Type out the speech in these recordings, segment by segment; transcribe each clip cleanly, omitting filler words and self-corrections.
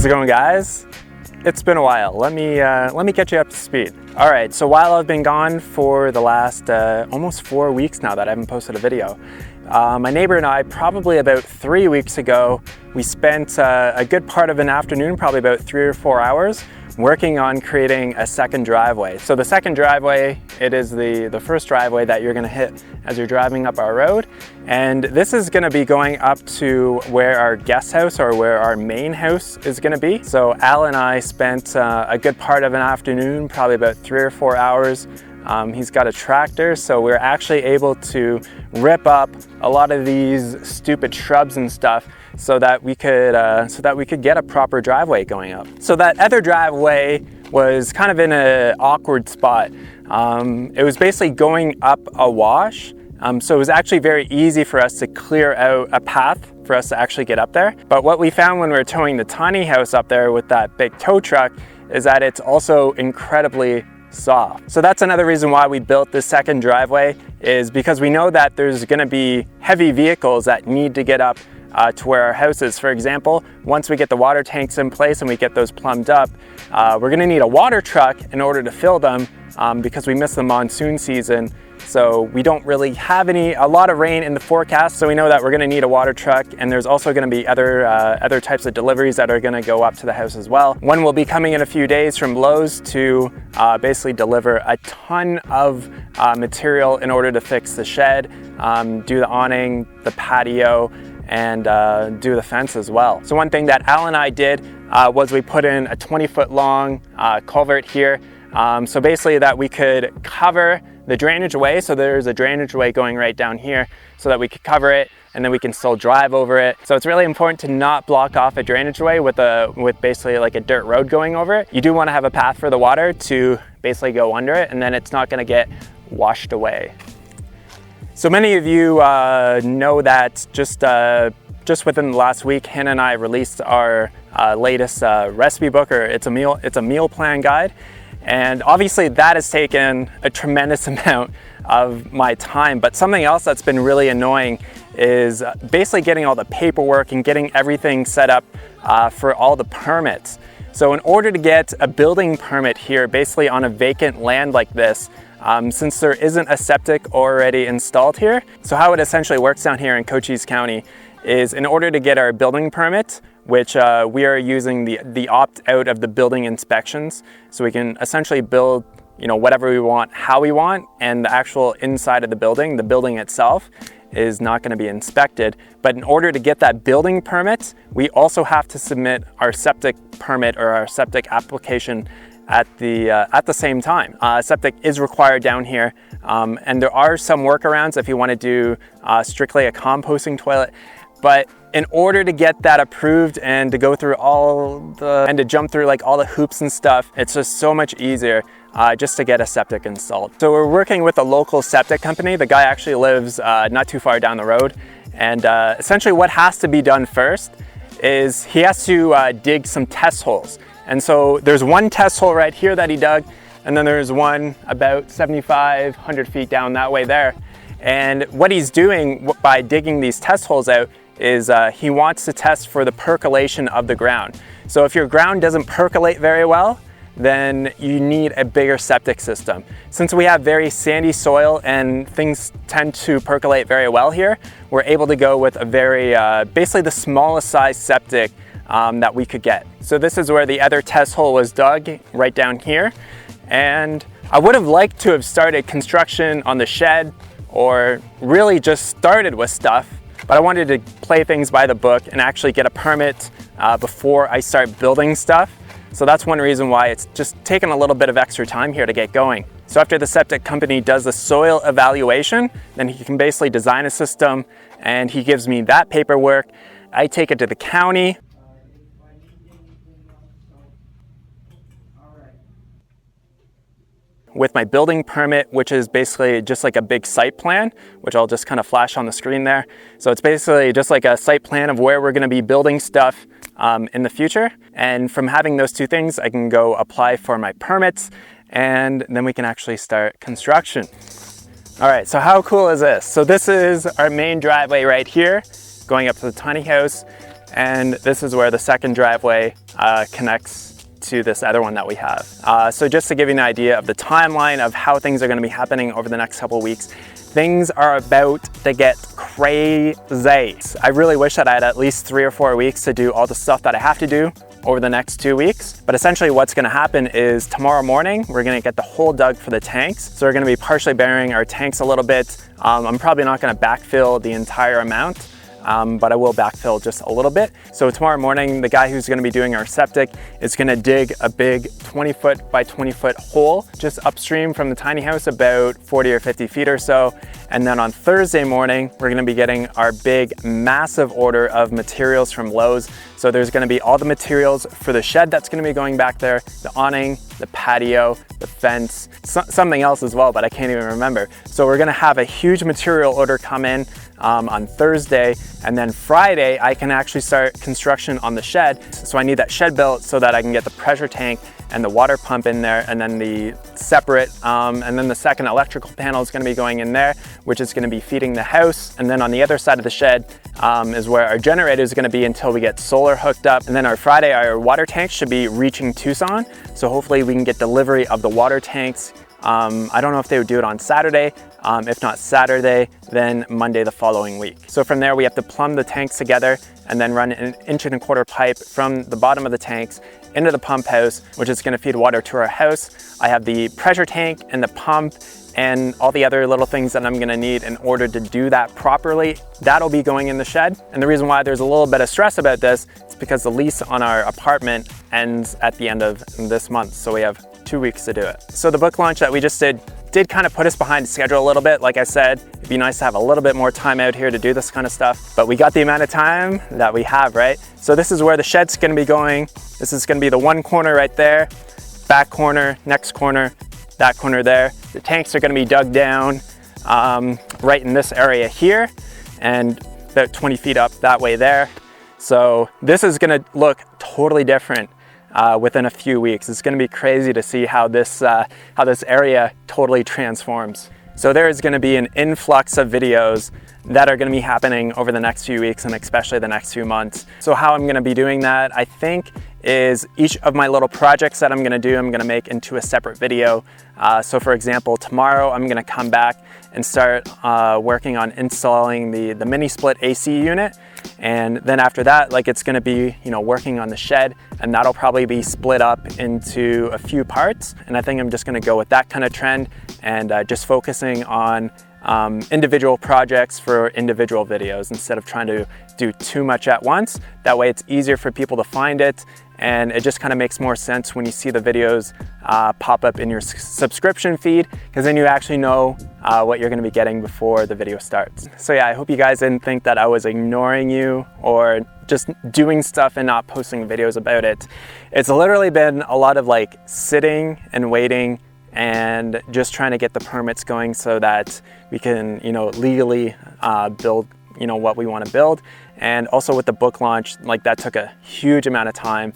it going, guys? It's been a while. Let me get you up to speed. All right, so while I've been gone for the last almost 4 weeks now that I haven't posted a video, my neighbor and I, probably about 3 weeks ago, we spent a good part of an afternoon, probably about 3 or 4 hours, working on creating a second driveway. So the second driveway, it is the first driveway that you're gonna hit as you're driving up our road. And this is gonna be going up to where our guest house or where our main house is gonna be. So Al and I spent a good part of an afternoon, probably about 3 or 4 hours. He's got a tractor, so we're actually able to rip up a lot of these stupid shrubs and stuff so that we could get a proper driveway going up. So that other driveway was kind of in an awkward spot. It was basically going up a wash, so it was actually very easy for us to clear out a path for us to actually get up there. But what we found when we were towing the tiny house up there with that big tow truck is that it's also incredibly soft. So that's another reason why we built this second driveway, is because we know that there's going to be heavy vehicles that need to get up to where our house is. For example, once we get the water tanks in place and we get those plumbed up, we're going to need a water truck in order to fill them because we missed the monsoon season. So we don't really have a lot of rain in the forecast, so we know that we're going to need a water truck, and there's also going to be other types of deliveries that are going to go up to the house as well. One will be coming in a few days from Lowe's to basically deliver a ton of material in order to fix the shed, do the awning, the patio, and do the fence as well. So one thing that Al and I did was we put in a 20-foot long culvert here, so basically that we could cover the drainage way. So there's a drainage way going right down here so that we could cover it and then we can still drive over it. So it's really important to not block off a drainage way with basically like a dirt road going over it. You do want to have a path for the water to basically go under it, and then it's not going to get washed away. So many of you know that just within the last week, Hannah and I released our latest recipe book, or it's a meal plan guide. And obviously that has taken a tremendous amount of my time, but something else that's been really annoying is basically getting all the paperwork and getting everything set up for all the permits. So in order to get a building permit here, basically on a vacant land like this, since there isn't a septic already installed here, so how it essentially works down here in Cochise County is, in order to get our building permit, which we are using the opt-out of the building inspections, so we can essentially build whatever we want, how we want, and the actual inside of the building itself is not going to be inspected. But in order to get that building permit, we also have to submit our septic permit or our septic application at the same time. Septic is required down here, and there are some workarounds if you want to do strictly a composting toilet. But in order to get that approved and to go through and to jump through like all the hoops and stuff, it's just so much easier just to get a septic installed. So we're working with a local septic company. The guy actually lives not too far down the road. And essentially what has to be done first is he has to dig some test holes. And so there's one test hole right here that he dug, and then there's one about 7,500 feet down that way there. And what he's doing by digging these test holes out is he wants to test for the percolation of the ground. So if your ground doesn't percolate very well, then you need a bigger septic system. Since we have very sandy soil and things tend to percolate very well here, we're able to go with a very, basically the smallest size septic that we could get. So this is where the other test hole was dug, right down here. And I would have liked to have started construction on the shed, or really just started with stuff, but I wanted to play things by the book and actually get a permit before I start building stuff. So that's one reason why it's just taken a little bit of extra time here to get going. So after the septic company does the soil evaluation, then he can basically design a system, and he gives me that paperwork. I take it to the county. With my building permit, which is basically just like a big site plan, which I'll just kind of flash on the screen there. So it's basically just like a site plan of where we're going to be building stuff in the future. And from having those two things, I can go apply for my permits, and then we can actually start construction. All right, so how cool is this? So this is our main driveway right here, going up to the tiny house. and this is where the second driveway connects to this other one that we have. So just to give you an idea of the timeline of how things are going to be happening over the next couple of weeks, things are about to get crazy. I really wish that I had at least 3 or 4 weeks to do all the stuff that I have to do over the next 2 weeks. But essentially what's going to happen is tomorrow morning, we're going to get the hole dug for the tanks. So we're going to be partially burying our tanks a little bit. I'm probably not going to backfill the entire amount, but I will backfill just a little bit. So tomorrow morning, the guy who's going to be doing our septic is going to dig a big 20-foot by 20-foot hole just upstream from the tiny house, about 40 or 50 feet or so. And then on Thursday morning, we're going to be getting our big, massive order of materials from Lowe's. So there's going to be all the materials for the shed that's going to be going back there, the awning, the patio, the fence, something else as well, but I can't even remember. So we're going to have a huge material order come in on Thursday, and then Friday I can actually start construction on the shed. So I need that shed built so that I can get the pressure tank and the water pump in there, and then the separate, and then the second electrical panel is going to be going in there, which is going to be feeding the house. And then on the other side of the shed is where our generator is going to be until we get solar hooked up. And then our Friday, our water tanks should be reaching Tucson. So hopefully we can get delivery of the water tanks. I don't know if they would do it on Saturday. If not Saturday, then Monday the following week. So from there, we have to plumb the tanks together and then run an 1.25 inch pipe from the bottom of the tanks into the pump house, which is going to feed water to our house. I have the pressure tank and the pump and all the other little things that I'm going to need in order to do that properly. That'll be going in the shed. And the reason why there's a little bit of stress about this is because the lease on our apartment ends at the end of this month. So we have 2 weeks to do it. So the book launch that we just did kind of put us behind schedule a little bit. Like I said, it'd be nice to have a little bit more time out here to do this kind of stuff, but we got the amount of time that we have, right? So this is where the shed's going to be going. This is going to be the one corner right there, back corner, next corner, that corner there. The tanks are going to be dug down right in this area here and about 20 feet up that way there. So this is going to look totally different within a few weeks. It's going to be crazy to see how this area totally transforms. So there is going to be an influx of videos that are going to be happening over the next few weeks and especially the next few months. So how I'm going to be doing that, I think, is each of my little projects that I'm going to do, I'm going to make into a separate video. So for example, tomorrow I'm going to come back and start working on installing the mini split AC unit. And then after that, like, it's going to be, you know, working on the shed, and that'll probably be split up into a few parts. And I think I'm just going to go with that kind of trend and just focusing on individual projects for individual videos instead of trying to do too much at once. That way it's easier for people to find it, and it just kind of makes more sense when you see the videos pop up in your subscription feed, because then you actually know what you're going to be getting before the video starts. So yeah, I hope you guys didn't think that I was ignoring you or just doing stuff and not posting videos about it. It's literally been a lot of like sitting and waiting and just trying to get the permits going so that we can, you know, legally build, you know, what we want to build. And also with the book launch, like, that took a huge amount of time.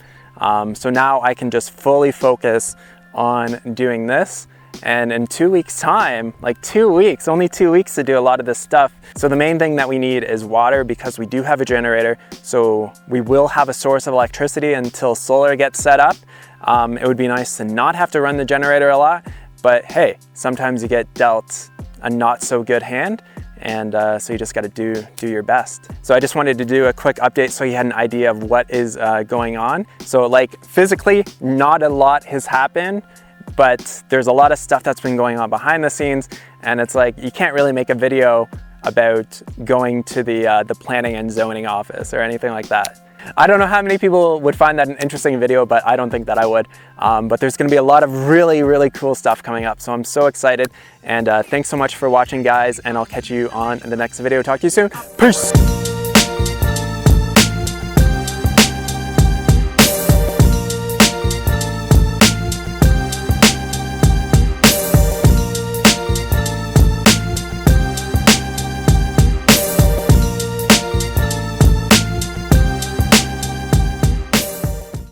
So now I can just fully focus on doing this. And in 2 weeks time, like 2 weeks, only 2 weeks to do a lot of this stuff. So the main thing that we need is water, because we do have a generator. So we will have a source of electricity until solar gets set up. It would be nice to not have to run the generator a lot, but hey, sometimes you get dealt a not so good hand, and so you just got to do your best. So I just wanted to do a quick update so you had an idea of what is going on. So like physically, not a lot has happened, but there's a lot of stuff that's been going on behind the scenes, and it's like you can't really make a video about going to the planning and zoning office or anything like that. I don't know how many people would find that an interesting video, but I don't think that I would. But there's going to be a lot of really, really cool stuff coming up. So I'm so excited. And thanks so much for watching, guys. And I'll catch you on the next video. Talk to you soon. Peace.